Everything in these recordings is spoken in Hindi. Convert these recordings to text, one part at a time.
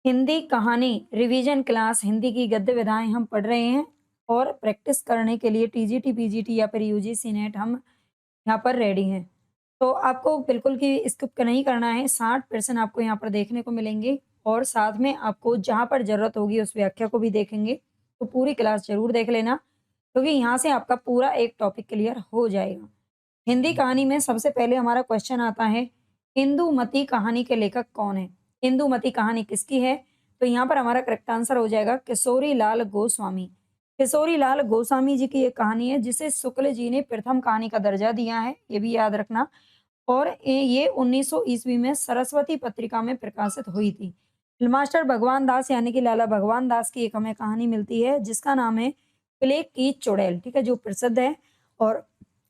हिंदी कहानी रिवीजन क्लास हिंदी की गद्य विधाएं हम पढ़ रहे हैं और प्रैक्टिस करने के लिए टीजीटी पीजीटी या फिर यूजीसी नेट हम यहाँ पर रेडी हैं। तो आपको बिल्कुल भी स्किप नहीं करना है। 60% आपको यहाँ पर देखने को मिलेंगे और साथ में आपको जहाँ पर ज़रूरत होगी उस व्याख्या को भी देखेंगे। तो पूरी क्लास ज़रूर देख लेना, क्योंकि यहाँ से आपका पूरा एक टॉपिक क्लियर हो जाएगा। हिंदी कहानी में सबसे पहले हमारा क्वेश्चन आता है, इंदुमती कहानी के लेखक कौन है? इंदुमती कहानी किसकी है? तो यहाँ पर हमारा करेक्ट आंसर हो जाएगा किशोरी लाल गोस्वामी। किशोरी लाल गोस्वामी जी की एक कहानी है जिसे शुक्ल जी ने प्रथम कहानी का दर्जा दिया है, ये भी याद रखना। और ये 1900 ईस्वी में सरस्वती पत्रिका में प्रकाशित हुई थी। मास्टर भगवान दास यानी कि लाला भगवान दास की एक हमें कहानी मिलती है जिसका नाम है प्लेग की चुड़ैल, ठीक है, जो प्रसिद्ध है। और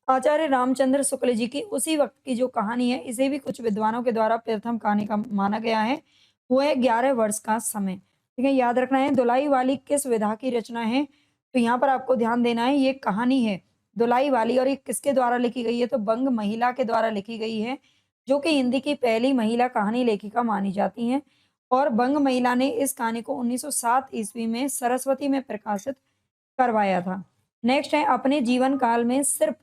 आचार्य रामचंद्र शुक्ल जी की उसी वक्त की जो कहानी है, इसे भी कुछ विद्वानों के द्वारा प्रथम कहानी का माना गया है। वो है 11 वर्ष का समय, ठीक है, याद रखना है। दुलाई वाली किस विधा की रचना है? तो यहाँ पर आपको ध्यान देना है, ये कहानी है दुलाई वाली और ये किसके द्वारा लिखी गई है? तो बंग महिला के द्वारा लिखी गई है, जो कि हिंदी की पहली महिला कहानी लेखिका मानी जाती हैं। और बंग महिला ने इस कहानी को 1907 ईस्वी में सरस्वती में प्रकाशित करवाया था। नेक्स्ट है, अपने जीवन काल में सिर्फ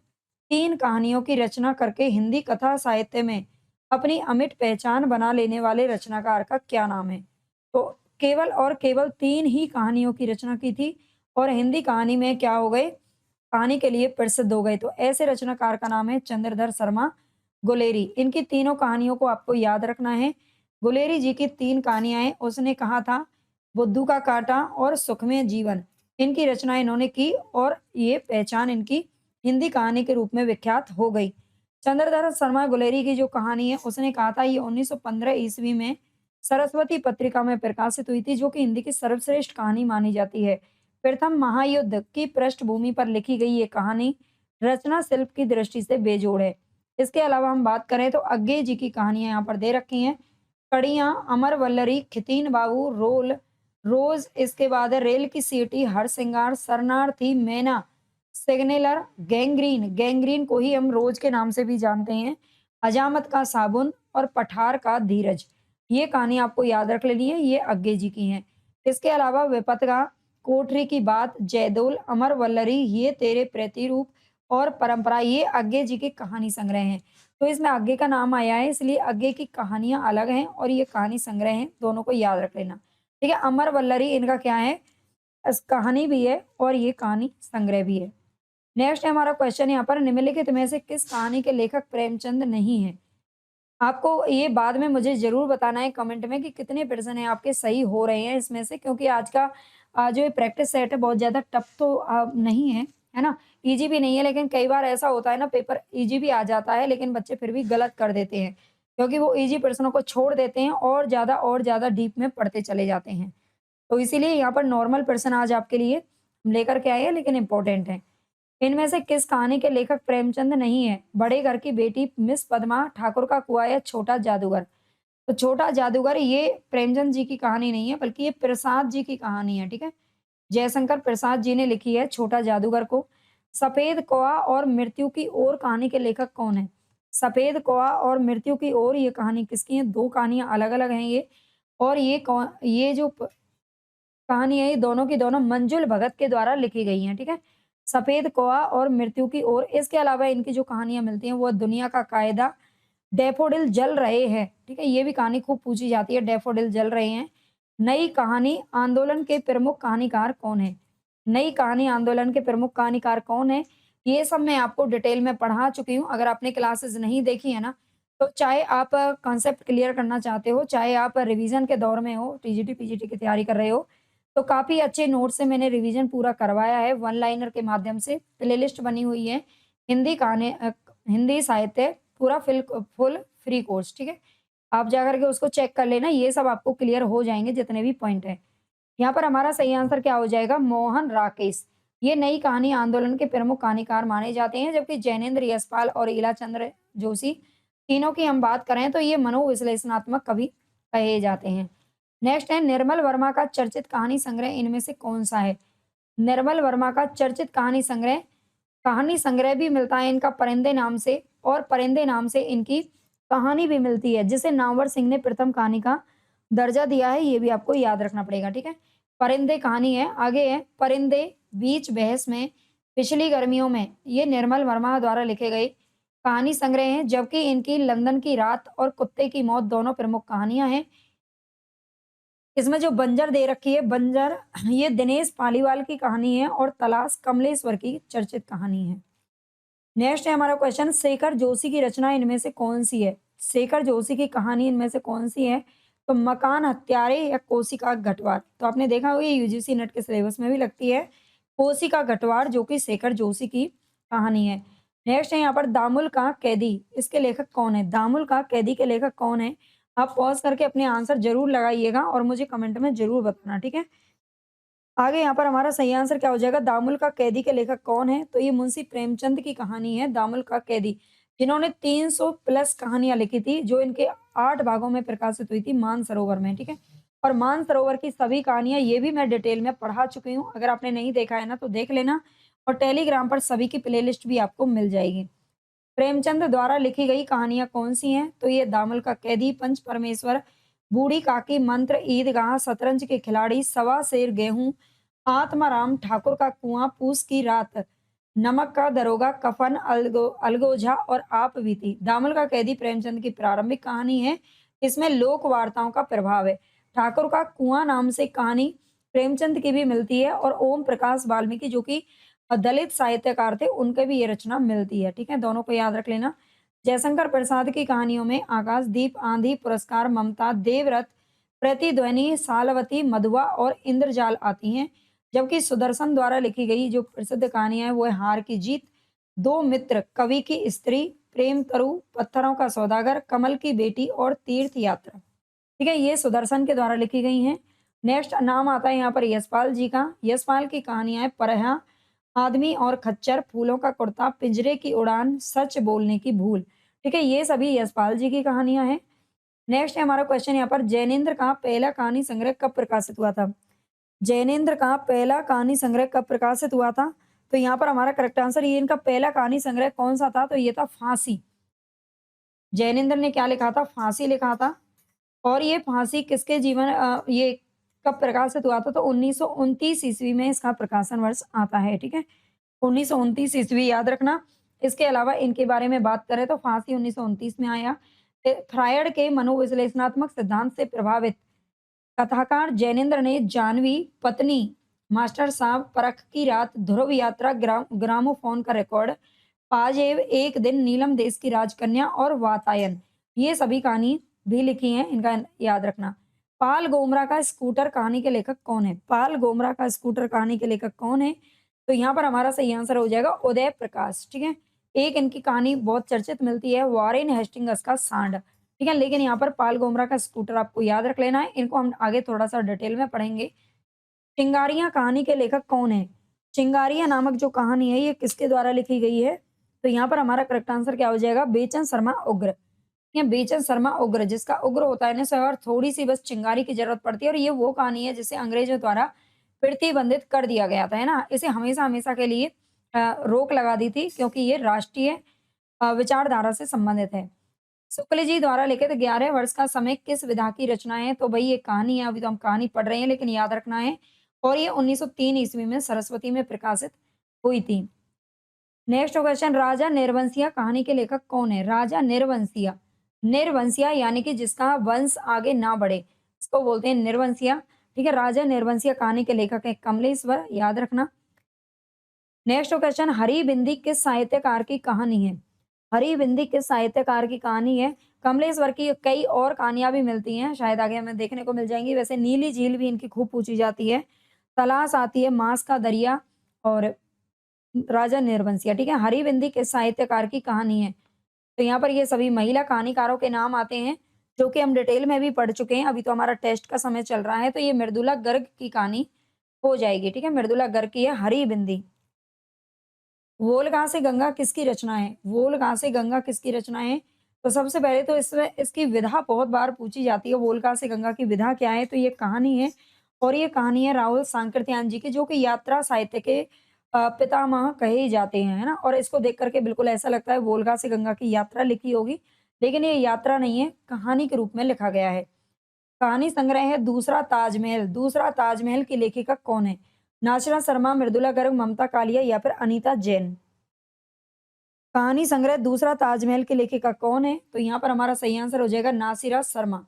3 कहानियों की रचना करके हिंदी कथा साहित्य में अपनी अमिट पहचान बना लेने वाले रचनाकार का क्या नाम है? तो केवल और केवल 3 ही कहानियों की रचना की थी और हिंदी कहानी में क्या हो गए? कहानी के लिए प्रसिद्ध हो गए। तो ऐसे रचनाकार का नाम है चंद्रधर शर्मा गुलेरी। इनकी तीनों कहानियों को आपको याद रखना है। गुलेरी जी की 3 कहानियाँ हैं। उसने कहा था बुद्धू का कांटा और सुखमय जीवन। इनकी रचना इन्होंने की और ये पहचान इनकी हिंदी कहानी के रूप में विख्यात हो गई। चंद्रधर शर्मा गुलेरी की जो कहानी है उसने कहा था ये 1915 ईस्वी में सरस्वती पत्रिका में प्रकाशित हुई थी, जो कि हिंदी की सर्वश्रेष्ठ कहानी मानी जाती है। प्रथम महायुद्ध की पृष्ठभूमि पर लिखी गई ये कहानी रचना शिल्प की दृष्टि से बेजोड़ है। इसके अलावा हम बात करें तो अज्ञे जी की कहानियां यहाँ पर दे रखी हैं। कड़ियां, अमर वल्लरी, खितीन बाबू, रोज, इसके बाद है रेल की सीटी, हरसिंगार, शरणार्थी, मैना, सिग्नलर, गैंग्रीन, गैंग्रीन को ही हम रोज के नाम से भी जानते हैं, हजामत का साबुन और पठार का धीरज। ये कहानी आपको याद रख लेनी है, ये अज्ञे जी की हैं। इसके अलावा विपतगा, कोठरी की बात, जयदोल, अमर वल्लरी, ये तेरे प्रतिरूप और परंपरा, ये अज्ञे जी के कहानी संग्रह हैं। तो इसमें अज्ञे का नाम आया है इसलिए अज्ञे की कहानियां अलग हैं और ये कहानी संग्रह हैं, दोनों को याद रख लेना। ठीक है, अमर वल्लरी इनका क्या है? कहानी भी है और ये कहानी संग्रह भी है। नेक्स्ट है हमारा क्वेश्चन यहाँ पर, निम्नलिखित में से किस कहानी के लेखक प्रेमचंद नहीं है? आपको ये बाद में मुझे ज़रूर बताना है कमेंट में कि कितने पर्सन हैं आपके सही हो रहे हैं इसमें से, क्योंकि आज का जो ये प्रैक्टिस सेट है बहुत ज़्यादा टफ तो नहीं है, है ना? ईज़ी भी नहीं है, लेकिन कई बार ऐसा होता है ना, पेपर ईज़ी भी आ जाता है लेकिन बच्चे फिर भी गलत कर देते हैं, क्योंकि वो ईज़ी प्रश्नों को छोड़ देते हैं और ज़्यादा डीप में पढ़ते चले जाते हैं। तो इसीलिए यहाँ पर नॉर्मल प्रश्न आज आपके लिए लेकर के आए हैं लेकिन इम्पोर्टेंट हैं। इनमें से किस कहानी के लेखक प्रेमचंद नहीं है? बड़े घर की बेटी, मिस पद्मा, ठाकुर का कुआँ या छोटा जादूगर? तो छोटा जादूगर ये प्रेमचंद जी की कहानी नहीं है, बल्कि ये प्रसाद जी की कहानी है, ठीक है? जयशंकर प्रसाद जी ने लिखी है छोटा जादूगर को। सफेद कौआ और मृत्यु की ओर कहानी के लेखक कौन है? सफेद कौआ और मृत्यु की ओर ये कहानी किसकी है? 2 कहानियाँ अलग-अलग हैं ये। और ये जो कहानी है, ये दोनों की दोनों मंजुल भगत के द्वारा लिखी गई हैं, ठीक है? सफेद कौआ और मृत्यु की ओर। इसके अलावा इनकी जो कहानियाँ मिलती हैं वो दुनिया का कायदा, डैफोडिल जल रहे हैं, ठीक है? ये भी कहानी खूब पूछी जाती है, डैफोडिल जल रहे हैं। नई कहानी आंदोलन के प्रमुख कहानीकार कौन है? नई कहानी आंदोलन के प्रमुख कहानीकार कौन है? ये सब मैं आपको डिटेल में पढ़ा चुकी हूँ। अगर आपने क्लासेस नहीं देखी है ना, तो चाहे आप कॉन्सेप्ट क्लियर करना चाहते हो, चाहे आप रिवीजन के दौर में हो, टीजीटी, पीजीटी की तैयारी कर रहे हो, तो काफ़ी अच्छे नोट से मैंने रिवीजन पूरा करवाया है, वन लाइनर के माध्यम से। प्लेलिस्ट बनी हुई है, हिंदी साहित्य पूरा फुल फ्री कोर्स, ठीक है? आप जाकर के उसको चेक कर लेना, ये सब आपको क्लियर हो जाएँगे जितने भी पॉइंट हैं। यहाँ पर हमारा सही आंसर क्या हो जाएगा? मोहन राकेश। ये नई कहानी आंदोलन के प्रमुख कहानीकार माने जाते हैं, जबकि जैनेंद्र यशपाल और ईलाचंद्र जोशी, तीनों की हम बात करें तो ये मनोविश्लेषणात्मक कवि कहे जाते हैं। नेक्स्ट है, निर्मल वर्मा का चर्चित कहानी संग्रह इनमें से कौन-सा है? निर्मल वर्मा का चर्चित कहानी संग्रह भी मिलता है इनका परिंदे नाम से, और परिंदे नाम से इनकी कहानी भी मिलती है, जिसे नामवर सिंह ने प्रथम कहानी का दर्जा दिया है, ये भी आपको याद रखना पड़ेगा, ठीक है? परिंदे कहानी है, आगे है परिंदे बीच बहस में पिछली गर्मियों में, ये निर्मल वर्मा द्वारा लिखे गए कहानी संग्रह हैं, जबकि इनकी लंदन की रात और कुत्ते की मौत दोनों प्रमुख कहानियाँ हैं। इसमें जो बंजर दे रखी है, बंजर ये दिनेश पालीवाल की कहानी है और तलाश कमलेश्वर की चर्चित कहानी है। नेक्स्ट है हमारा क्वेश्चन, शेखर जोशी की रचना इनमें से कौन-सी है? शेखर जोशी की कहानी इनमें से कौन-सी है? तो मकान हत्यारे या कोशिका गठवार। तो आपने देखा होगा ये यूजीसी नेट के सिलेबस में भी लगती है। कोशिका गठवार जो कि शेखर जोशी की कहानी है। नेक्स्ट है यहाँ पर दामुल का कैदी, इसके लेखक कौन है? दामुल का कैदी के लेखक कौन है? आप पॉज़ करके अपने आंसर ज़रूर लगाइएगा और मुझे कमेंट में ज़रूर बताना, ठीक है? आगे यहाँ पर हमारा सही आंसर क्या हो जाएगा? दामुल का कैदी के लेखक कौन है? तो ये मुंशी प्रेमचंद की कहानी है दामुल का कैदी, जिन्होंने 300 प्लस कहानियाँ लिखी थी, जो इनके 8 भागों में प्रकाशित हुई थी मानसरोवर में, ठीक है? और मानसरोवर की सभी कहानियाँ ये भी मैं डिटेल में पढ़ा चुकी हूँ, अगर आपने नहीं देखा है ना तो देख लेना और टेलीग्राम पर सभी की प्लेलिस्ट भी आपको मिल जाएगी। प्रेमचंद द्वारा लिखी गई कहानियाँ कौन-सी हैं? तो ये दामल का कैदी, पंच परमेश्वर, बूढ़ी काकी, मंत्र, ईदगाह, शतरंज के खिलाड़ी, सवा सेर गेहूँ, आत्माराम, ठाकुर का कुआँ, पूस की रात, नमक का दरोगा, कफन, अलगोजा और आप बीती। दामल का कैदी प्रेमचंद की प्रारंभिक कहानी है। इसमें लोक वार्ताओं का प्रभाव है। ठाकुर का कुआँ नाम से कहानी प्रेमचंद की भी मिलती है और ओम प्रकाश वाल्मीकि जो कि दलित साहित्यकार थे, उनके भी ये रचना मिलती है, ठीक है? दोनों को याद रख लेना। जयशंकर प्रसाद की कहानियों में आकाशदीप, आंधी, पुरस्कार, ममता, देवव्रत, प्रतिध्वनि, सालवती, मधुआ और इंद्रजाल आती हैं। जबकि सुदर्शन द्वारा लिखी गई जो प्रसिद्ध कहानियाँ हैं, वो है हार की जीत, दो मित्र, कवि की स्त्री, प्रेम तरु, पत्थरों का सौदागर, कमल की बेटी और तीर्थ यात्रा। ठीक है, ये सुदर्शन के द्वारा लिखी गई हैं। नेक्स्ट नाम आता है यहाँ पर यशपाल जी का। यशपाल की कहानियाँ हैं परहा, आदमी और खच्चर, फूलों का कुर्ता, पिंजरे की उड़ान, सच बोलने की भूल। ठीक है, ये सभी यशपाल जी की कहानियाँ हैं। नेक्स्ट है हमारा क्वेश्चन यहाँ पर, जैनेन्द्र का पहला कहानी संग्रह कब प्रकाशित हुआ था? जैनेन्द्र का पहला कहानी संग्रह कब प्रकाशित हुआ था? तो यहाँ पर हमारा करेक्ट आंसर, ये इनका पहला कहानी संग्रह कौन-सा था? तो ये था फांसी। जैनेन्द्र ने क्या लिखा था? फांसी लिखा था। और ये फांसी किसके जीवन ये कब प्रकाशित हुआ था? तो 1929 ईस्वी में इसका प्रकाशन वर्ष आता है, ठीक है? 1929 ईस्वी याद रखना। इसके अलावा इनके बारे में बात करें तो फांसी 1929 में आया। फ्रायड के मनोविश्लेषणात्मक सिद्धांत से प्रभावित कथाकार जैनेन्द्र ने जानवी, पत्नी, मास्टर साहब, परख की रात, ध्रुव यात्रा, ग्रामोफोन का रिकॉर्ड, पाजेब, एक दिन, नीलम देश की राजकन्या और वातायन, ये सभी कहानी भी लिखी हैं, इनका याद रखना। पाल गोमरा का स्कूटर कहानी के लेखक कौन है? पाल गोमरा का स्कूटर कहानी के लेखक कौन है? तो यहाँ पर हमारा सही आंसर हो जाएगा उदय प्रकाश, ठीक है? एक इनकी कहानी बहुत चर्चित मिलती है, वॉरेन हेस्टिंग्स का सांड, ठीक है? लेकिन यहाँ पर पाल गोमरा का स्कूटर आपको याद रख लेना है, इनको हम आगे थोड़ा-सा डिटेल में पढ़ेंगे। चिंगारियाँ कहानी के लेखक कौन है? चिंगारियाँ नामक जो कहानी है, ये किसके द्वारा लिखी गई है? तो यहाँ पर हमारा करेक्ट आंसर क्या हो जाएगा? बेचन शर्मा उग्र। या बेचन शर्मा उग्र, जिसका उग्र होता है ना सर, थोड़ी-सी बस चिंगारी की ज़रूरत पड़ती है और ये वो कहानी है जिसे अंग्रेज़ों द्वारा प्रतिबंधित कर दिया गया था, है ना? इसे हमेशा-हमेशा के लिए रोक लगा दी थी क्योंकि ये राष्ट्रीय विचारधारा से संबंधित है। शुक्ल जी द्वारा लिखित 11 वर्ष का समय किस विधा की रचना है? तो भई ये कहानी है, अभी तो हम कहानी पढ़ रहे हैं लेकिन याद रखना है और ये 1903 ईस्वी में सरस्वती में प्रकाशित हुई थी। नेक्स्ट क्वेश्चन, राजा निर्वंशिया कहानी के लेखक कौन है? राजा निर्वंशिया, निर्वंशिया यानी कि जिसका वंश आगे ना बढ़े, इसको बोलते हैं निर्वंशिया, ठीक है? राजा निर्वंशिया कहानी के लेखक है कमलेश्वर, याद रखना। नेक्स्ट क्वेश्चन, हरिबिंदी किस साहित्यकार की कहानी है? हरिबिंदी किस साहित्यकार की कहानी है? कमलेश्वर की कई और कहानियां भी मिलती हैं, शायद आगे हमें देखने को मिल जाएंगी। वैसे नीली झील भी इनकी खूब पूछी जाती है। तलाश आती है, मांस का दरिया और राजा निर्वंशिया, ठीक है? हरिबिंदी किस साहित्यकार की कहानी है? तो यहाँ पर ये सभी महिला कहानीकारों के नाम आते हैं, जो कि हम डिटेल में भी पढ़ चुके हैं। अभी तो हमारा टेस्ट का समय चल रहा है, तो ये मृदुला गर्ग की कहानी हो जाएगी, ठीक है? मृदुला गर्ग की है हरिबिंदी। वोलगा से गंगा किसकी रचना है? वोलगा से गंगा किसकी रचना है? तो सबसे पहले तो इसमें इसकी विधा बहुत बार पूछी जाती है, वोलगा से गंगा की विधा क्या है? तो ये कहानी है और ये कहानी है राहुल सांकृत्यायन जी की, जो कि यात्रा साहित्य के पितामह कहे जाते हैं, है ना? और इसको देख कर के बिल्कुल ऐसा लगता है वोल्गा से गंगा की यात्रा लिखी होगी, लेकिन ये यात्रा नहीं है, कहानी के रूप में लिखा गया है। कहानी संग्रह है दूसरा ताजमहल। दूसरा ताजमहल की लेखिका कौन है? नाचना शर्मा, मृदुला गर्ग, ममता कालिया या फिर अनीता जैन। कहानी संग्रह दूसरा ताजमहल की लेखिका कौन है? तो यहाँ पर हमारा सही आंसर हो जाएगा नासिरा शर्मा।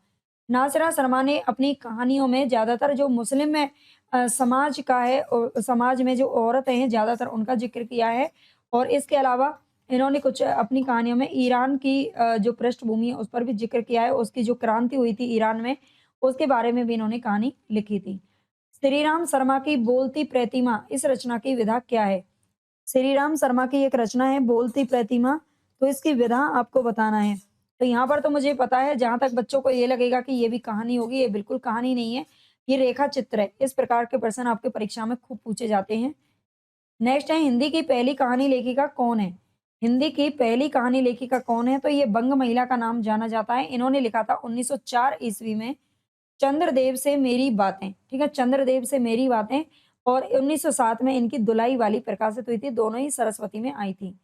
नासिरा शर्मा ने अपनी कहानियों में ज़्यादातर जो मुस्लिम में समाज का है, समाज में जो औरतें हैं ज़्यादातर उनका ज़िक्र किया है। और इसके अलावा इन्होंने कुछ अपनी कहानियों में ईरान की जो पृष्ठभूमि है उस पर भी ज़िक्र किया है। उसकी जो क्रांति हुई थी ईरान में, उसके बारे में भी इन्होंने कहानी लिखी थी। श्रीराम शर्मा की बोलती प्रतिमा इस रचना की विधा क्या है? श्रीराम शर्मा की एक रचना है बोलती प्रतिमा, तो इसकी विधा आपको बताना है। तो यहाँ पर तो मुझे पता है, जहाँ तक बच्चों को ये लगेगा कि ये भी कहानी होगी, ये बिल्कुल कहानी नहीं है, ये रेखा चित्र है। इस प्रकार के प्रश्न आपके परीक्षा में खूब पूछे जाते हैं। नेक्स्ट है हिंदी की पहली कहानी लेखिका कौन है? हिंदी की पहली कहानी लेखिका कौन है? तो ये बंग महिला का नाम जाना जाता है। इन्होंने लिखा था 1904 ईस्वी में चंद्रदेव से मेरी बातें, ठीक है? चंद्रदेव से मेरी बातें। और 1907 में इनकी दुलाई वाली प्रकाशित हुई थी, दोनों ही सरस्वती में आई थी।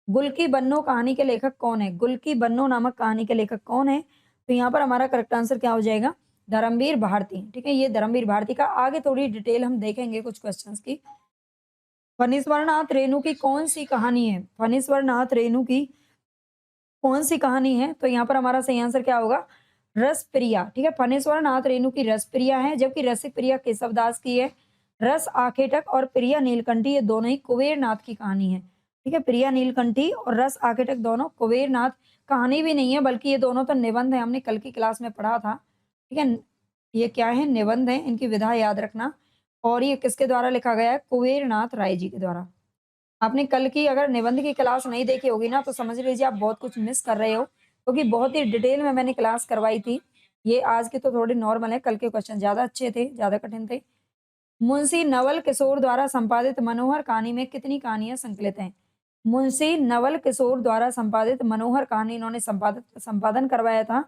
गुल की बन्नो कहानी के लेखक कौन है? गुल की बन्नो नामक कहानी के लेखक कौन है? तो यहाँ पर हमारा करेक्ट आंसर क्या हो जाएगा? धर्मवीर भारती, ठीक है? ये धर्मवीर भारती का आगे थोड़ी डिटेल हम देखेंगे कुछ क्वेश्चंस की। फणीश्वर नाथ रेणु की कौन सी कहानी है? फणीश्वर नाथ रेणु की कौन सी कहानी है? तो यहाँ पर हमारा सही आंसर क्या होगा? रसप्रिया, ठीक है? फणीश्वर नाथ रेणु की रसप्रिया है, जबकि रसिक प्रिया केशवदास की है। रस आखेटक और प्रिया नीलकंठी ये दोनों ही कुबेर नाथ की कहानी है, ठीक है? प्रिया नीलकंठी और रस आखेटक दोनों कुबेर नाथ कहानी भी नहीं है, बल्कि ये दोनों तो निबंध है, हमने कल की क्लास में पढ़ा था, ठीक है? ये क्या है? निबंध है, इनकी विधा याद रखना। और ये किसके द्वारा लिखा गया है? कुबेर नाथ राय जी के द्वारा। आपने कल की अगर निबंध की क्लास नहीं देखी होगी ना, तो समझ लीजिए आप बहुत कुछ मिस कर रहे हो, क्योंकि बहुत ही डिटेल में मैंने क्लास करवाई थी। ये आज के तो थोड़े नॉर्मल है, कल के क्वेश्चन ज़्यादा अच्छे थे, ज़्यादा कठिन थे। मुंशी नवल किशोर द्वारा संपादित मनोहर कहानी में कितनी कहानियाँ संकलित हैं? मुंशी नवल किशोर द्वारा संपादित मनोहर कहानी इन्होंने संपादन करवाया था,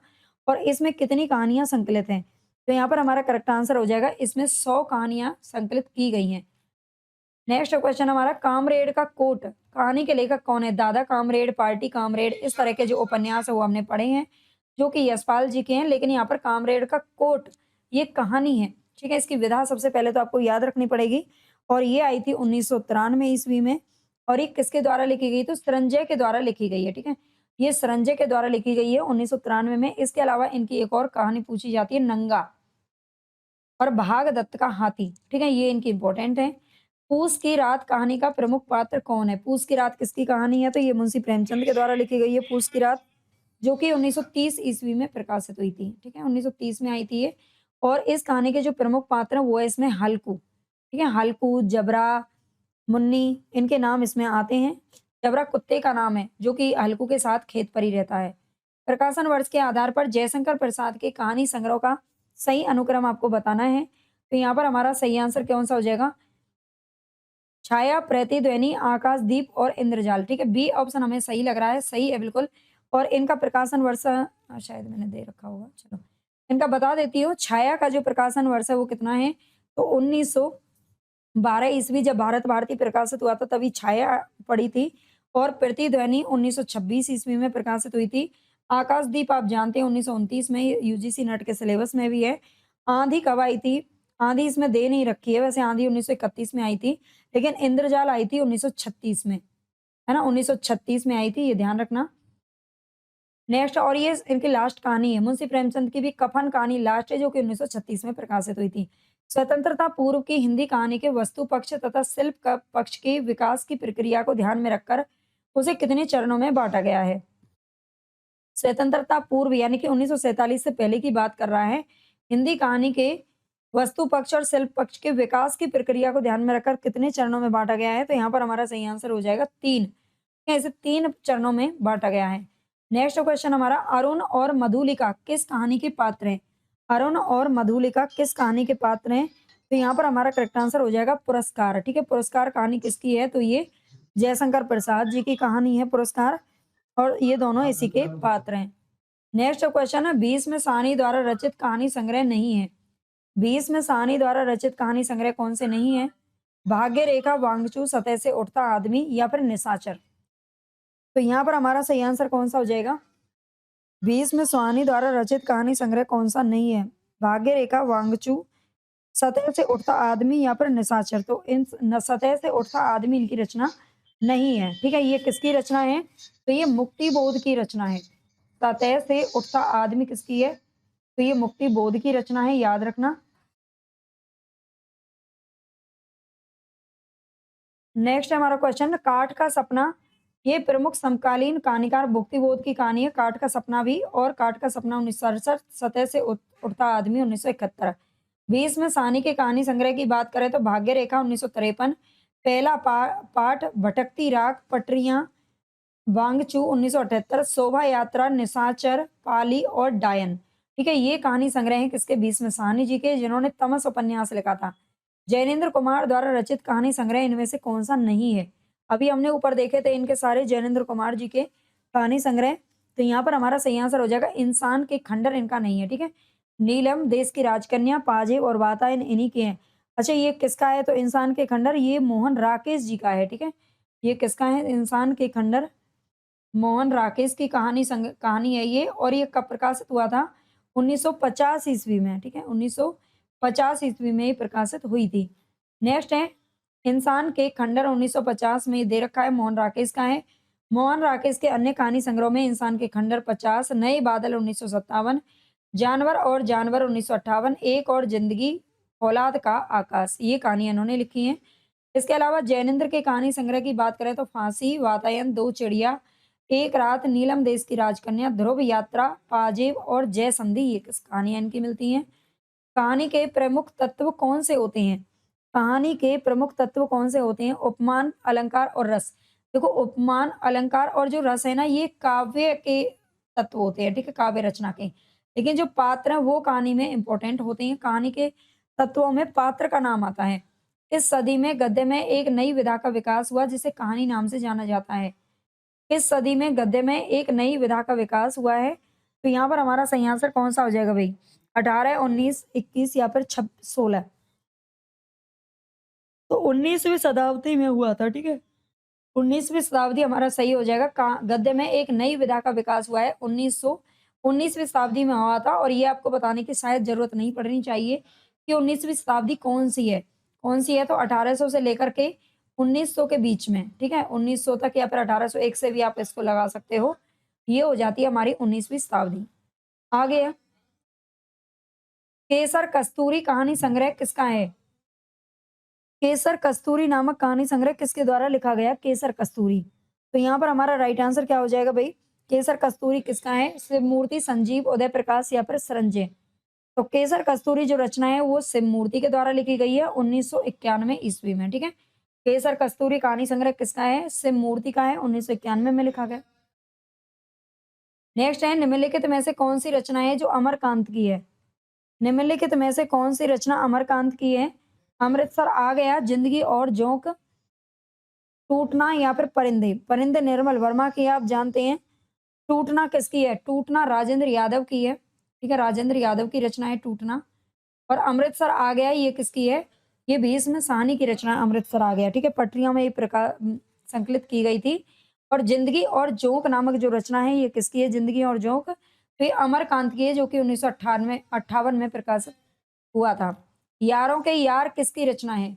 और इसमें कितनी कहानियाँ संकलित हैं? तो यहाँ पर हमारा करेक्ट आंसर हो जाएगा, इसमें 100 कहानियाँ संकलित की गई हैं। नेक्स्ट क्वेश्चन हमारा कामरेड का कोट कहानी के लेखक कौन है? दादा कामरेड, पार्टी कामरेड, इस तरह के जो उपन्यास है वो हमने पढ़े हैं, जो कि यशपाल जी के हैं। लेकिन यहाँ पर कामरेड का कोट ये कहानी है, ठीक है? इसकी विधा सबसे पहले तो आपको याद रखनी पड़ेगी। और ये आई थी 1993 ईस्वी में। और ये किसके द्वारा लिखी गई? तो संजय के द्वारा लिखी गई है, ठीक है? ये संजय के द्वारा लिखी गई है 1993 में। इसके अलावा इनकी एक और कहानी पूछी जाती है, नंगा और भागदत्त का हाथी, ठीक है? ये इनकी इंपॉर्टेंट है। पूस की रात कहानी का प्रमुख पात्र कौन है? पूस की रात किसकी कहानी है? तो ये मुंशी प्रेमचंद के द्वारा लिखी गई है पूस की रात, जो कि 1930 ईस्वी में प्रकाशित हुई थी, ठीक है? 1930 में आई थी ये। और इस कहानी के जो प्रमुख पात्र हैं वो है इसमें हल्कू, ठीक है? हल्कू, जबरा, मुन्नी, इनके नाम इसमें आते हैं। जबरा कुत्ते का नाम है, जो कि हल्कू के साथ खेत पर ही रहता है। प्रकाशन वर्ष के आधार पर जयशंकर प्रसाद के कहानी संग्रह का सही अनुक्रम आपको बताना है। तो यहाँ पर हमारा सही आंसर कौन सा हो जाएगा? छाया, प्रतिध्वनि, आकाशदीप और इंद्रजाल, ठीक है? बी ऑप्शन हमें सही लग रहा है, सही है बिल्कुल। और इनका प्रकाशन वर्ष शायद मैंने दे रखा होगा, चलो इनका बता देती हूँ। छाया का जो प्रकाशन वर्ष है वो कितना है? तो 1912 ईस्वी जब भारत भारती प्रकाशित हुआ था तभी छाया पड़ी थी। और प्रतिध्वनि 1926 ईस्वी में प्रकाशित हुई थी। आकाशदीप आप जानते हैं 1929 में, यूजीसी नेट के सिलेबस में भी है। आंधी कब आई थी? आंधी इसमें दे नहीं रखी है, वैसे आंधी 1931 में आई थी, लेकिन इंद्रजाल आई थी 1936 में, है ना? 1936 में आई थी, ये ध्यान रखना। नेक्स्ट, और ये इनकी लास्ट कहानी है, मुंशी प्रेमचंद की भी कफन कहानी लास्ट है, जो कि 1936 में प्रकाशित हुई थी। स्वतंत्रता पूर्व की हिंदी कहानी के वस्तु पक्ष तथा शिल्प का पक्ष की विकास की प्रक्रिया को ध्यान में रखकर उसे कितने चरणों में बांटा गया है? स्वतंत्रता पूर्व यानी कि 1947 से पहले की बात कर रहा है। हिंदी कहानी के वस्तु पक्ष और शिल्प पक्ष के विकास की प्रक्रिया को ध्यान में रखकर कितने चरणों में बांटा गया है? तो यहाँ पर हमारा सही आंसर हो जाएगा 3। इसे 3 चरणों में बांटा गया है। नेक्स्ट क्वेश्चन हमारा, अरुण और मधुलिका किस कहानी के पात्र हैं? अरुण और मधुलिका किस कहानी के पात्र हैं? तो यहाँ पर हमारा करेक्ट आंसर हो जाएगा पुरस्कार, ठीक है? पुरस्कार कहानी किसकी है? तो ये जयशंकर प्रसाद जी की कहानी है पुरस्कार, और ये दोनों इसी के पात्र हैं। नेक्स्ट क्वेश्चन है, भीष्म साहनी द्वारा रचित कहानी संग्रह नहीं है। भीष्म साहनी द्वारा रचित कहानी संग्रह कौन से नहीं है? भाग्य रेखा, वांगचू, सतह से उठता आदमी या फिर निशाचर। तो यहाँ पर हमारा सही आंसर कौन सा हो जाएगा? भीष्म साहनी द्वारा रचित कहानी संग्रह कौन सा नहीं है? भाग्य रेखा, वांगचू, सतह से उठता आदमी या फिर निशाचर। तो इन सतह से उठता आदमी इनकी रचना नहीं है, ठीक है। ये किसकी रचना है? तो ये मुक्ति बोध की रचना है। सतह से उठता आदमी किसकी है? तो ये मुक्ति बोध की रचना है, याद रखना। नेक्स्ट है हमारा क्वेश्चन, काठ का सपना। ये प्रमुख समकालीन कहानीकार मुक्ति बोध की कहानी है, काठ का सपना भी। और काठ का सपना 1967, सतह से उठता आदमी 1971। 20 में साहनी के कहानी संग्रह की बात करें तो भाग्य रेखा 1953, पहला पाठ भटकती राख, पटरियां, वांगचू 1978, शोभा यात्रा, निशाचर, पाली और डायन। ठीक है, ये कहानी संग्रह है किसके? भीष्म साहनी जी के, जिन्होंने तमस उपन्यास लिखा था। जैनेन्द्र कुमार द्वारा रचित कहानी संग्रह इनमें से कौन सा नहीं है? अभी हमने ऊपर देखे थे इनके सारे जैनेन्द्र कुमार जी के कहानी संग्रह। तो यहाँ पर हमारा सही आंसर हो जाएगा इंसान के खंडर, इनका नहीं है। ठीक है, नीलम, देश की राजकन्या, पाजेब और वातायन इन्हीं के हैं। अच्छा, ये किसका है? तो इंसान के खंडर ये मोहन राकेश जी का है। ठीक है, ये किसका है? इंसान के खंडर मोहन राकेश की कहानी है ये। और ये कब प्रकाशित हुआ था? 1950 ईस्वी में। ठीक है, 1950 ईस्वी में ये प्रकाशित हुई थी। नेक्स्ट है इंसान के खंडर 1950 में दे रखा है, मोहन राकेश का है। मोहन राकेश के अन्य कहानी संग्रह में इंसान के खंडर 50, नए बादल 1957, जानवर और जानवर 1958, एक और जिंदगी, औलाद का आकाश, ये कहानी इन्होंने लिखी है। इसके अलावा जैनेन्द्र के कहानी संग्रह की बात करें तो फांसी, वातायन, दो चिड़िया, एक रात, नीलम, देश की राजकन्या, ध्रुव यात्रा, पाजेब और जय संधि, ये किस कहानियां इनकी मिलती हैं। कहानी के प्रमुख तत्व कौन से होते हैं? कहानी के प्रमुख तत्व कौन से होते हैं? उपमान, अलंकार और रस। देखो, उपमान, अलंकार और जो रस है ना, ये काव्य के तत्व होते हैं। ठीक है, काव्य रचना के। लेकिन जो पात्र हैं वो कहानी में इंपॉर्टेंट होते हैं। कहानी के तत्वों में पात्र का नाम आता है। इस सदी में गद्य में एक नई विधा का विकास हुआ जिसे कहानी नाम से जाना जाता है। इस सदी में गद्य में एक नई विधा का विकास हुआ है। तो यहाँ पर हमारा सही आंसर कौन सा हो जाएगा भाई? 18, 19, 21 या फिर 16? तो 19वीं शताब्दी में हुआ था। ठीक है, 19वीं शताब्दी हमारा सही हो जाएगा। गद्य में एक नई विधा का विकास हुआ है 19वीं शताब्दी में हुआ था। और ये आपको बताने की शायद जरूरत नहीं पड़नी चाहिए कि 19वीं शताब्दी कौन सी है। कौन सी है? तो 1800 से लेकर के 1900 के बीच में। ठीक है, 1900 तक या फिर 1801 से भी आप इसको लगा सकते हो। ये हो जाती है हमारी 19वीं शताब्दी। आगे है केसर कस्तूरी कहानी संग्रह किसका है? केसर कस्तूरी नामक कहानी संग्रह किसके द्वारा लिखा गया? केसर कस्तूरी। तो यहाँ पर हमारा राइट आंसर क्या हो जाएगा भाई? केसर कस्तूरी किसका है? शिव मूर्ति, संजीव, उदय प्रकाश या फिर सरंजय। तो केसर कस्तूरी जो रचना है वो शिव मूर्ति के द्वारा लिखी गई है 1991 ईस्वी में। ठीक है, केसर कस्तूरी कहानी संग्रह किसका है? शिव मूर्ति का है, 1991 में लिखा गया। नेक्स्ट है निम्नलिखित में से कौन सी रचना है जो अमरकांत की है? निम्नलिखित में से कौन सी रचना अमरकांत की है? अमृतसर आ गया, जिंदगी और जोंक, टूटना या फिर परिंदे। परिंदे निर्मल वर्मा की है, आप जानते हैं। टूटना किसकी है? टूटना राजेंद्र यादव की है। ठीक है, राजेंद्र यादव की रचना है टूटना। और अमृतसर आ गया ये किसकी है? ये भीष्म साहनी की रचना है, अमृतसर आ गया। ठीक है, पटरियों में ये प्रकार संकलित की गई थी। और जिंदगी और जोंक नामक जो रचना है ये किसकी है? जिंदगी और जोंक, तो ये अमरकांत की है, जो कि 1958 में प्रकाशित हुआ था। यारों के यार किसकी रचना है?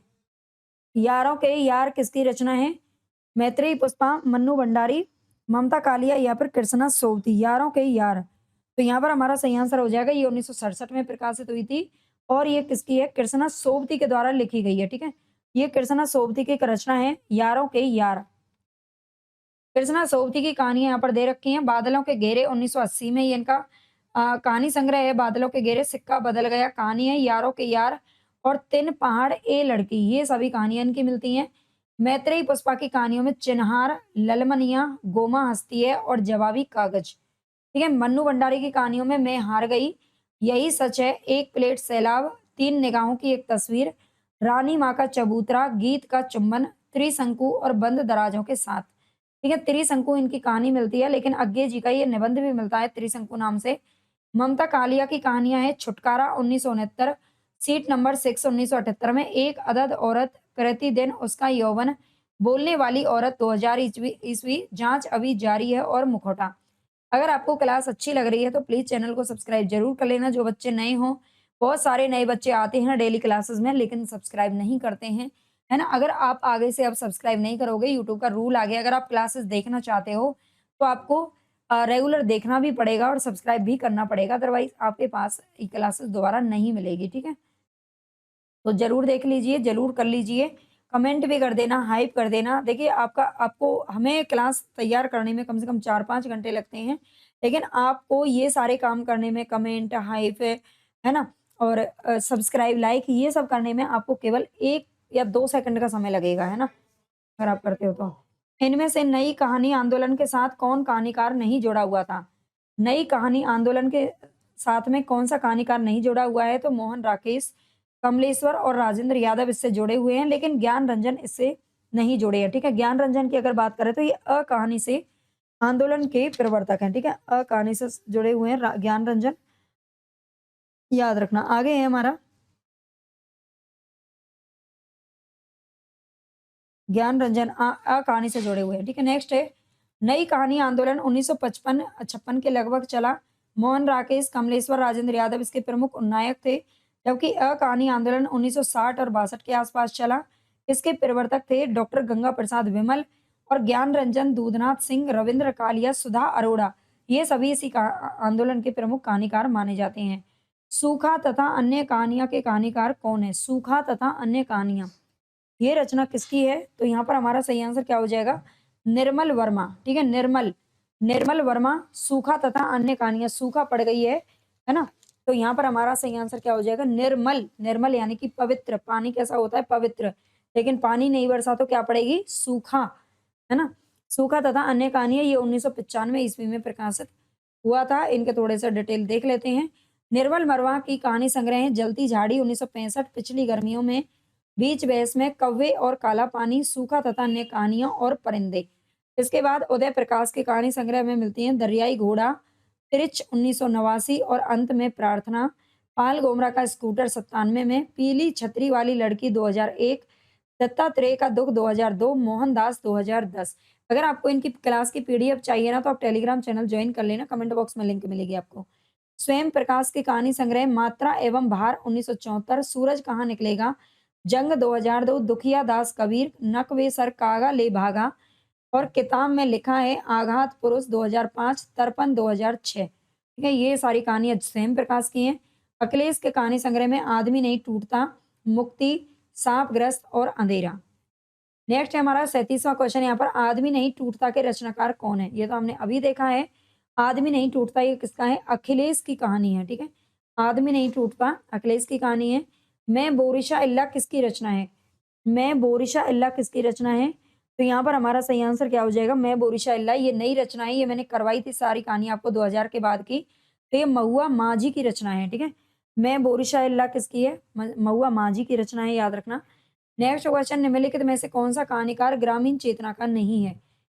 यारों के यार किसकी रचना है? मैत्रेयी पुष्पा, मन्नू भंडारी, ममता कालिया या फिर कृष्णा सोवती। यारों के यार, तो यहाँ पर हमारा सही आंसर हो जाएगा। ये 1967 में प्रकाशित हुई थी। और ये किसकी है? कृष्णा सोवती के द्वारा लिखी गई है। ठीक है, ये कृष्णा सोवती की एक रचना है, यारों के यार। कृष्णा सोवती की कहानी यहाँ पर दे रखी है। बादलों के घेरे 1980 में ये इनका कहानी संग्रह है। बादलों के घेरे, सिक्का बदल गया, कहानी है यारों के यार, और तीन पहाड़ ए लड़की, ये सभी कहानियां इनकी मिलती हैं। मैत्रेयी पुष्पा की कहानियों में चिन्हार, ललमनिया, गोमा हस्ती है और जवाबी कागज। ठीक है, मन्नू भंडारी की कहानियों में मैं हार गई, यही सच है, एक प्लेट सैलाब, तीन निगाहों की एक तस्वीर, रानी माँ का चबूतरा, गीत का चुंबन, त्रिशंकु और बंद दराजों के साथ। ठीक है, त्रिशंकु इनकी कहानी मिलती है, लेकिन अज्ञे जी का ये निबंध भी मिलता है त्रिशंकु नाम से। ममता कालिया की कहानियां हैं छुटकारा 1969, सीट नंबर 6 1978 में, एक अदद औरत, प्रति दिन उसका यौवन, बोलने वाली औरत 2000 ईस्वी, जांच अभी जारी है और मुखौटा। अगर आपको क्लास अच्छी लग रही है तो प्लीज चैनल को सब्सक्राइब जरूर कर लेना। जो बच्चे नए हों बहुत सारे नए बच्चे आते हैं डेली क्लासेस में लेकिन सब्सक्राइब नहीं करते हैं, है ना? अगर आप आगे से अब सब्सक्राइब नहीं करोगे, यूट्यूब का रूल आ गया, अगर आप क्लासेस देखना चाहते हो, तो आपको रेगुलर देखना भी पड़ेगा और सब्सक्राइब भी करना पड़ेगा, अदरवाइज़ आपके पास ये क्लासेस दोबारा नहीं मिलेगी, ठीक है? तो ज़रूर देख लीजिए, ज़रूर कर लीजिए। कमेंट भी कर देना, हाइप कर देना। देखिए आपको हमें क्लास तैयार करने में कम से कम 4-5 घंटे लगते हैं, लेकिन आपको ये सारे काम करने में कमेंट, हाइप, है ना? और सब्सक्राइब, लाइक ये सब करने में आपको केवल 1 या 2 सेकंड का समय लगेगा, है ना? अगर आप करते हो तो। इनमें से नई कहानी आंदोलन के साथ कौन कहानीकार नहीं जुड़ा हुआ था? नई कहानी आंदोलन के साथ में कौन-सा कहानीकार नहीं जुड़ा हुआ है? तो मोहन राकेश, कमलेश्वर और राजेंद्र यादव इससे जुड़े हुए हैं, लेकिन ज्ञान रंजन इससे नहीं जुड़े हैं, ठीक है? ज्ञान रंजन की अगर बात करें तो ये कहानी से आंदोलन के प्रवर्तक हैं, ठीक है? कहानी से जुड़े हुए हैं ज्ञान रंजन, याद रखना। आगे है हमारा ज्ञान रंजन कहानी से जुड़े हुए हैं, ठीक है? नेक्स्ट है, नई कहानी आंदोलन 1955-56 के लगभग चला। मोहन राकेश, कमलेश्वर, राजेंद्र यादव इसके प्रमुख नायक थे, जबकि कहानी आंदोलन 1960 और 62 के आसपास चला। इसके प्रवर्तक थे डॉक्टर गंगा प्रसाद विमल और ज्ञान रंजन, दूधनाथ सिंह, रविंद्र कालिया, सुधा अरोड़ा। ये सभी इसी आंदोलन के प्रमुख कहानीकार माने जाते हैं। सूखा तथा अन्य कहानियां के कहानीकार कौन है? सूखा तथा अन्य कहानियां, ये रचना किसकी है? तो यहाँ पर हमारा सही आंसर क्या हो जाएगा? निर्मल वर्मा, ठीक है? निर्मल, निर्मल वर्मा, सूखा तथा अन्य कहानियाँ, सूखा पड़ गई है ना? तो यहाँ पर हमारा सही आंसर क्या हो जाएगा? निर्मल, निर्मल यानी कि पवित्र, पानी कैसा होता है? पवित्र, लेकिन पानी नहीं बरसा तो क्या पड़ेगी? सूखा, है ना? सूखा तथा अन्य कहानियाँ ये 1995 ईस्वी में प्रकाशित हुआ था। इनके थोड़े से डिटेल देख लेते हैं। निर्मल वर्मा की कहानी संग्रह है जलती झाड़ी 1965, पिछली गर्मियों में, बीच बहस में, कौवे और काला पानी, सूखा तथा अन्य कहानियां और परिंदे। इसके बाद उदय प्रकाश के कहानी संग्रह में मिलती हैं दरियाई घोड़ा, तिरिच 1989 और अंत में प्रार्थना, पाल गोमरा का स्कूटर 97 में, पीली छतरी वाली लड़की 2001, दत्तात्रेय का दुख 2002, मोहनदास 2010। अगर आपको इनकी क्लास की पीडीएफ चाहिए ना तो आप टेलीग्राम चैनल ज्वाइन कर लेना, कमेंट बॉक्स में लिंक मिलेगी आपको। स्वयं प्रकाश की कहानी संग्रह मात्रा एवं भार 1974, सूरज कहाँ निकलेगा, जंग 2002, दुखिया दास कबीर, नकवे सर कागा ले भागा और किताब में लिखा है आघात पुरुष 2005, तर्पण 2006। ठीक है, ये सारी कहानियां स्वयं प्रकाश की हैं। अखिलेश के कहानी संग्रह में आदमी नहीं टूटता, मुक्ति, सांपग्रस्त और अंधेरा। नेक्स्ट है हमारा 37वां क्वेश्चन, यहाँ पर आदमी नहीं टूटता के रचनाकार कौन है? ये तो हमने अभी देखा है। आदमी नहीं टूटता ये किसका है? अखिलेश की कहानी है, ठीक है? आदमी नहीं टूटता अखिलेश की कहानी है। मैं बोरिशा इल्ला किसकी रचना है? मैं बोरिशा इल्ला किसकी रचना है? तो यहाँ पर हमारा सही आंसर क्या हो जाएगा? मैं बोरिशा इल्ला ये नई रचना है, ये मैंने करवाई थी सारी कहानी आपको 2000 के बाद की। तो ये महुआ माझी की रचना है, ठीक है? मैं बोरिशा इल्ला किसकी है? महुआ माझी की रचना है, याद रखना। नेक्स्ट क्वेश्चन, निम्नलिखित में से कौन सा कहानीकार ग्रामीण चेतना का नहीं है?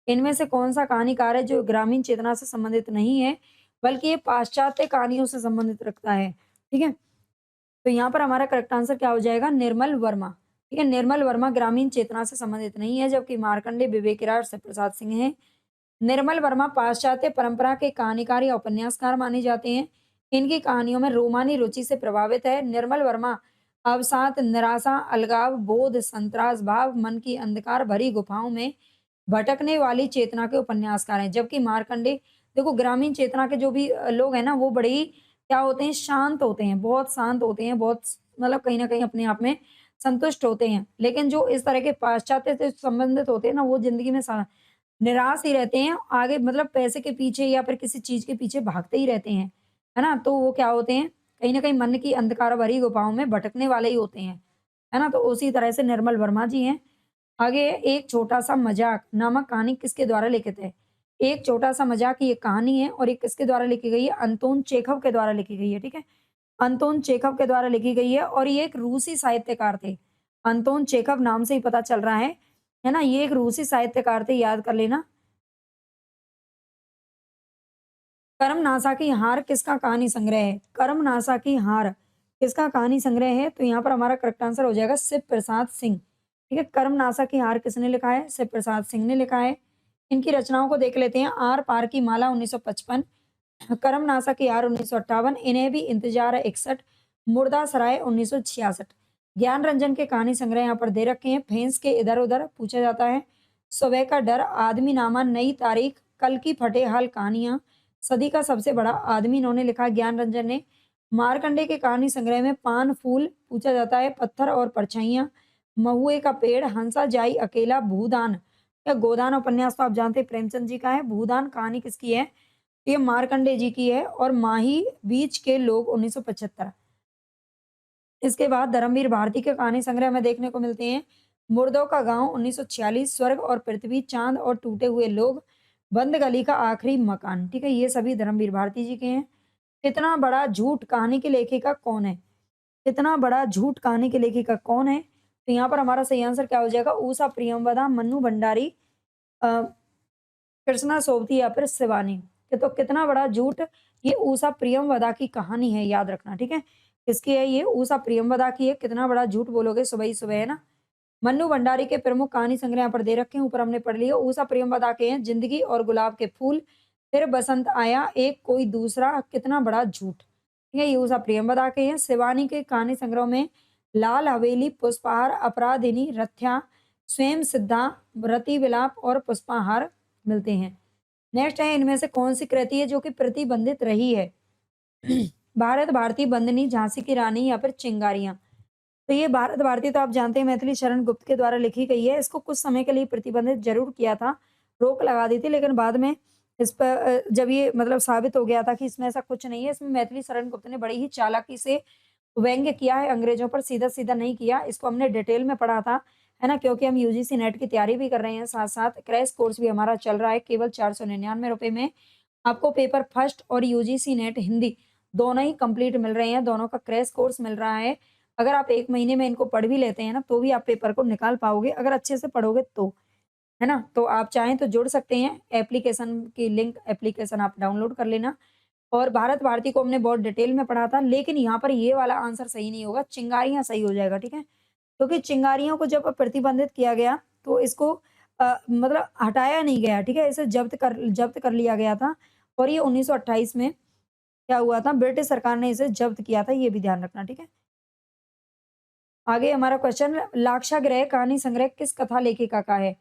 इनमें से कौन सा कहानीकार है जो ग्रामीण चेतना से संबंधित नहीं है, बल्कि ये पाश्चात्य कहानियों से संबंधित रखता है, ठीक है? तो यहाँ पर हमारा करेक्ट आंसर क्या हो जाएगा? निर्मल वर्मा, ठीक है? निर्मल वर्मा ग्रामीण चेतना से संबंधित नहीं है, जबकि मार्कंडे, विवेक किरार, शिवप्रसाद सिंह है। निर्मल वर्मा पाश्चात्य परंपरा के कहानीकार या उपन्यासकार माने जाते हैं। इनकी कहानियों में रोमानी रुचि से प्रभावित है। निर्मल वर्मा अवसाद, निराशा, अलगाव, बोध, संतरास भाव, मन की अंधकार भरी गुफाओं में भटकने वाली चेतना के उपन्यासकार हैं। जबकि मार्कंडे, देखो ग्रामीण चेतना के जो भी लोग हैं ना, वो बड़े ही क्या होते हैं? शांत होते हैं, बहुत शांत होते हैं, बहुत मतलब कहीं न कहीं अपने आप में संतुष्ट होते हैं। लेकिन जो इस तरह के पाश्चात्य से संबंधित होते हैं ना, वो ज़िंदगी में निराश ही रहते हैं, आगे मतलब पैसे के पीछे या फिर किसी चीज़ के पीछे भागते ही रहते हैं, है ना? तो वो क्या होते हैं, कहीं न कहीं मन की अंधकार भरी गुफाओं में भटकने वाले ही होते हैं, है ना? तो उसी तरह से निर्मल वर्मा जी हैं। आगे एक छोटा-सा मज़ाक नामक कहानी किसके द्वारा लिखित है? एक छोटा-सा मज़ाक ये कहानी है और ये किसके द्वारा लिखी गई है? अंतोन चेखव के द्वारा लिखी गई है, ठीक है? अंतोन चेखव के द्वारा लिखी गई है और ये एक रूसी साहित्यकार थे। अंतोन चेखव नाम से ही पता चल रहा है ना? ये एक रूसी साहित्यकार थे, याद कर लेना। कर्म नासा की हार किसका कहानी संग्रह है? कर्म नासा की हार किसका कहानी संग्रह है? तो यहाँ पर हमारा करेक्ट आंसर हो जाएगा शिव प्रसाद सिंह। ठीक है, कर्म नासा की हार किसने लिखा है? शिव प्रसाद सिंह ने लिखा है। इनकी रचनाओं को देख लेते हैं। आर पार की माला 1955, कर्म नासा की हार 1958, इन्हें भी इंतजार है 61, मुर्दासराय 1966। ज्ञान रंजन के कहानी संग्रह यहाँ पर दे रखे हैं। फेंस के इधर उधर पूछा जाता है। सुबह का डर, आदमी नामा, नई तारीख, कल की फटे हाल कहानियां, सदी का सबसे बड़ा आदमी इन्होंने लिखा ज्ञान रंजन ने। मार्कंडे के कहानी संग्रह में पान फूल पूछा जाता है। पत्थर और परछाइयां, महुए का पेड़, हंसा जाई अकेला, भूदान या गोदान उपन्यास तो आप जानते हैं प्रेमचंद जी का है। भूदान कहानी किसकी है? ये मार्कंडे जी की है। और माही बीच के लोग 1975। इसके बाद धर्मवीर भारती के कहानी संग्रह में देखने को मिलते हैं। मुर्दों का गांव 1946, स्वर्ग और पृथ्वी, चांद और टूटे हुए लोग, बंद गली का आखिरी मकान। ठीक है, ये सभी धर्मवीर भारती जी के हैं। कितना बड़ा झूठ कहानी की लेखिका कौन है? कितना बड़ा झूठ कहानी की लेखिका कौन है? तो यहाँ पर हमारा सही आंसर क्या हो जाएगा? ऊषा प्रियमवदा, मन्नू भंडारी, अ, कृष्णा सोबती या फिर शिवानी। तो कितना बड़ा झूठ, ये ऊषा प्रियमवदा की कहानी है, याद रखना। ठीक है, किसकी है ये? ऊषा प्रियमवदा की है। कितना बड़ा झूठ बोलोगे सुबह ही सुबह, है ना। मन्नू भंडारी के प्रमुख कहानी संग्रह यहाँ पर दे रखे हैं, ऊपर हमने पढ़ लिया। ऊषा प्रियमवदा के हैं जिंदगी और गुलाब के फूल, फिर बसंत आया, एक कोई दूसरा, कितना बड़ा झूठ। ठीक है, ये ऊषा प्रियमवदा के हैं। शिवानी के कहानी संग्रह में लाल हवेली, पुष्पहार, अपराधिनी, रथ्या, स्वयं सिद्धा, रति विलाप और पुष्पहार मिलते हैं। नेक्स्ट है, इनमें से कौन सी कृति है जो कि प्रतिबंधित रही है? भारत भारती, बंदनी, झांसी की रानी या फिर चिंगारियां। तो ये भारत भारती तो आप जानते हैं मैथिली शरण गुप्त के द्वारा लिखी गई है। इसको कुछ समय के लिए प्रतिबंधित जरूर किया था, रोक लगा दी थी, लेकिन बाद में इस पर जब ये मतलब साबित हो गया था कि इसमें ऐसा कुछ नहीं है, इसमें मैथिली शरण गुप्त ने बड़ी ही चालाकी से व्यंग्य किया है, अंग्रेजों पर सीधा सीधा नहीं किया। इसको हमने डिटेल में पढ़ा था, है ना, क्योंकि हम यूजीसी नेट की तैयारी भी कर रहे हैं, साथ साथ क्रैश कोर्स भी हमारा चल रहा है। केवल 499 रुपए में आपको पेपर फर्स्ट और यूजीसी नेट हिंदी दोनों ही कंप्लीट मिल रहे हैं, दोनों का क्रैश कोर्स मिल रहा है। अगर आप 1 महीने में इनको पढ़ भी लेते हैं ना, तो भी आप पेपर को निकाल पाओगे, अगर अच्छे से पढ़ोगे तो, है ना। तो आप चाहें तो जुड़ सकते हैं, एप्लीकेशन की लिंक, एप्लीकेशन आप डाउनलोड कर लेना। और भारत भारती को हमने बहुत डिटेल में पढ़ा था, लेकिन यहाँ पर ये वाला आंसर सही नहीं होगा, चिंगारियाँ सही हो जाएगा। ठीक है, क्योंकि चिंगारियों को जब प्रतिबंधित किया गया तो इसको मतलब हटाया नहीं गया। ठीक है, इसे जब्त कर लिया गया था। और ये 1928 में क्या हुआ था, ब्रिटिश सरकार ने इसे जब्त किया था, ये भी ध्यान रखना। ठीक है, आगे हमारा क्वेश्चन, लाक्षागृह कहानी संग्रह किस कथा लेखिका का है?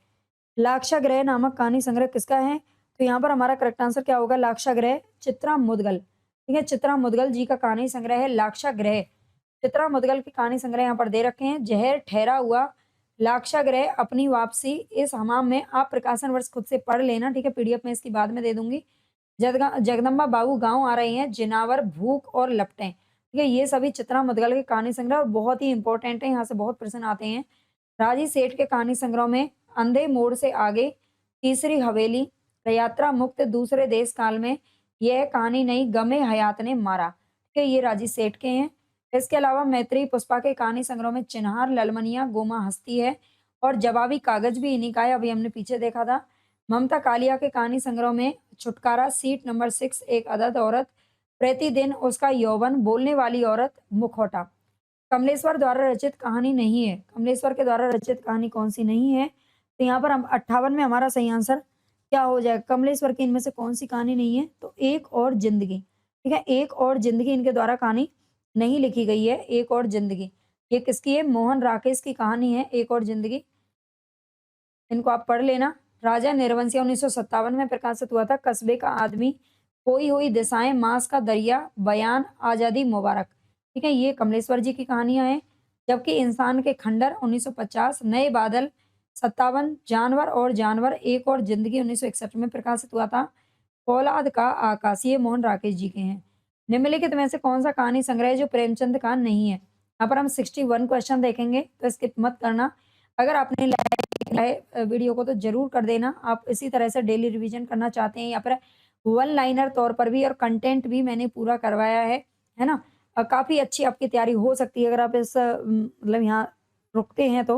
लाक्षागृह नामक कहानी संग्रह किसका है? तो यहाँ पर हमारा करेक्ट आंसर क्या होगा? लाक्षागृह चित्रा मुदगल। ठीक है, चित्रा मुदगल जी का कहानी संग्रह है लाक्षागृह। चित्रा मुदगल की कहानी संग्रह यहाँ पर दे रखे हैं। जहर ठहरा हुआ, लाक्षागृह, अपनी वापसी, इस हमाम में। आप प्रकाशन वर्ष खुद से पढ़ लेना। ठीक है, पीडीएफ में इसकी बाद में दे दूंगी। जगदम्बा बाबू गांव आ रहे हैं, जिनावर, भूख और लपटें। ठीक है, ये सभी चित्रा मुदगल के कहानी संग्रह और बहुत ही इंपॉर्टेंट है, यहाँ से बहुत प्रश्न आते हैं। राजी सेठ के कहानी संग्रह में अंधे मोड़ से आगे, तीसरी हवेली, यात्रा मुक्त, दूसरे देश काल में, यह कहानी नहीं, गमे हयात ने मारा। ठीक है, ये राजी सेठ के हैं। इसके अलावा मैत्री पुष्पा के कहानी संग्रह में चिन्हार, ललमनिया, गोमा हस्ती है और जवाबी कागज भी इन्हीं का है, अभी हमने पीछे देखा था। ममता कालिया के कहानी संग्रह में छुटकारा, सीट नंबर 6, एक अदद औरत, प्रतिदिन, उसका यौवन, बोलने वाली औरत, मुखौटा। कमलेश्वर द्वारा रचित कहानी नहीं है। कमलेश्वर के द्वारा रचित कहानी कौन सी नहीं है? तो यहाँ पर हम 58 में हमारा सही आंसर क्या हो जाएगा? कमलेश्वर की इनमें से कौन सी कहानी नहीं है? तो एक और जिंदगी। ठीक है, एक और जिंदगी इनके द्वारा कहानी नहीं लिखी गई है। एक और जिंदगी ये किसकी है? मोहन राकेश की कहानी है एक और जिंदगी। इनको आप पढ़ लेना। राजा निर्वंशिया 1957 में प्रकाशित हुआ था। कस्बे का आदमी, खोई हुई दिशाएं, मांस का दरिया, बयान, आजादी मुबारक। ठीक है, ये कमलेश्वर जी की कहानियां हैं। जबकि इंसान के खंडर 1950, नए बादल 57, जानवर और जानवर, एक और जिंदगी 1961 में प्रकाशित हुआ था। फौलाद का आकाश, ये मोहन राकेश जी के हैं। निम्नलिखित में से कौन सा कहानी संग्रह है जो प्रेमचंद का नहीं है? यहाँ पर हम 61 क्वेश्चन देखेंगे, तो स्किप मत करना। अगर आपने वीडियो को तो जरूर कर देना। आप इसी तरह से डेली रिवीजन करना चाहते हैं या फिर वन लाइनर तौर पर भी, और कंटेंट भी मैंने पूरा करवाया है ना। काफी अच्छी आपकी तैयारी हो सकती है अगर आप इस मतलब यहाँ रुकते हैं तो,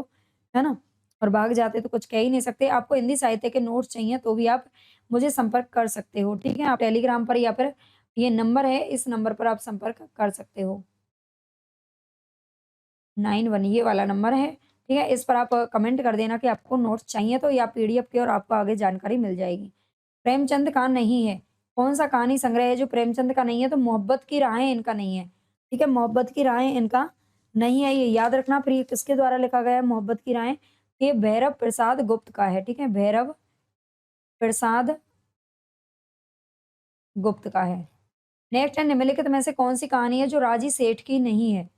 है ना, और भाग जाते तो कुछ कह ही नहीं सकते। आपको हिंदी साहित्य के नोट्स चाहिए तो भी आप मुझे संपर्क कर सकते हो। ठीक है, आप टेलीग्राम पर या फिर ये नंबर है, इस नंबर पर आप संपर्क कर सकते हो। 91 ये वाला नंबर है। ठीक है, इस पर आप कमेंट कर देना कि आपको नोट्स चाहिए तो, या पीडीएफ के, और आपको आगे जानकारी मिल जाएगी। प्रेमचंद का नहीं है। कौन सा कहानी संग्रह है जो प्रेमचंद का नहीं है? तो मोहब्बत की राहें इनका नहीं है। ठीक है, मोहब्बत की राहें इनका नहीं है, ये याद रखना। फिर ये किसके द्वारा लिखा गया है मोहब्बत की राहें? ये भैरव प्रसाद गुप्त का है, ठीक है, भैरव प्रसाद गुप्त का है। नेक्स्ट है, निम्नलिखित में से कौन-सी कहानी है जो राजी सेठ की नहीं है?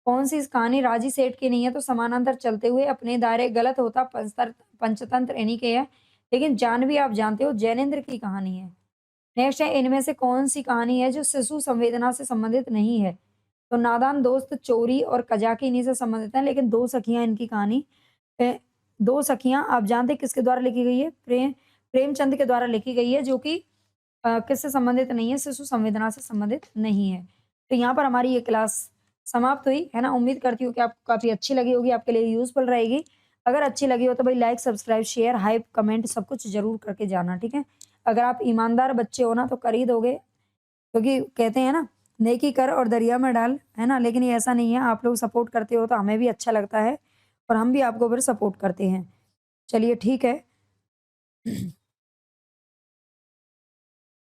कौन-सी कहानी राजी सेठ की नहीं है? तो समानांतर चलते हुए अपने दायरे गलत होता पंचतंत्र इन्हीं के है, लेकिन जाह्नवी आप जानते हो जैनेंद्र की कहानी है। नेक्स्ट है, इनमें से कौन-सी कहानी है जो शिशु संवेदना से संबंधित नहीं है? तो नादान दोस्त, चोरी और कजाकी इन्हीं से संबंधित हैं, लेकिन 2 सखियाँ इनकी कहानी 2 सखियाँ आप जानते हैं किसके द्वारा लिखी गई है? प्रेमचंद के द्वारा लिखी गई है, जो कि किससे संबंधित नहीं है? शिशु संवेदना से संबंधित नहीं है। तो यहाँ पर हमारी ये क्लास समाप्त हुई, है ना? उम्मीद करती हूँ कि आपको काफ़ी अच्छी लगी होगी, आपके लिए यूज़फुल रहेगी। अगर अच्छी लगी हो तो भाई like, subscribe, share, hype, comment सब कुछ ज़रूर करके जाना, ठीक है? अगर आप ईमानदार बच्चे हो ना तो कर ही दोगे, क्योंकि कहते हैं ना, नेकी कर और दरिया में डाल, है ना? लेकिन ये ऐसा नहीं है, आप लोग सपोर्ट करते हो तो हमें भी अच्छा लगता है और हम भी आपको फिर सपोर्ट करते हैं। चलिए ठीक है।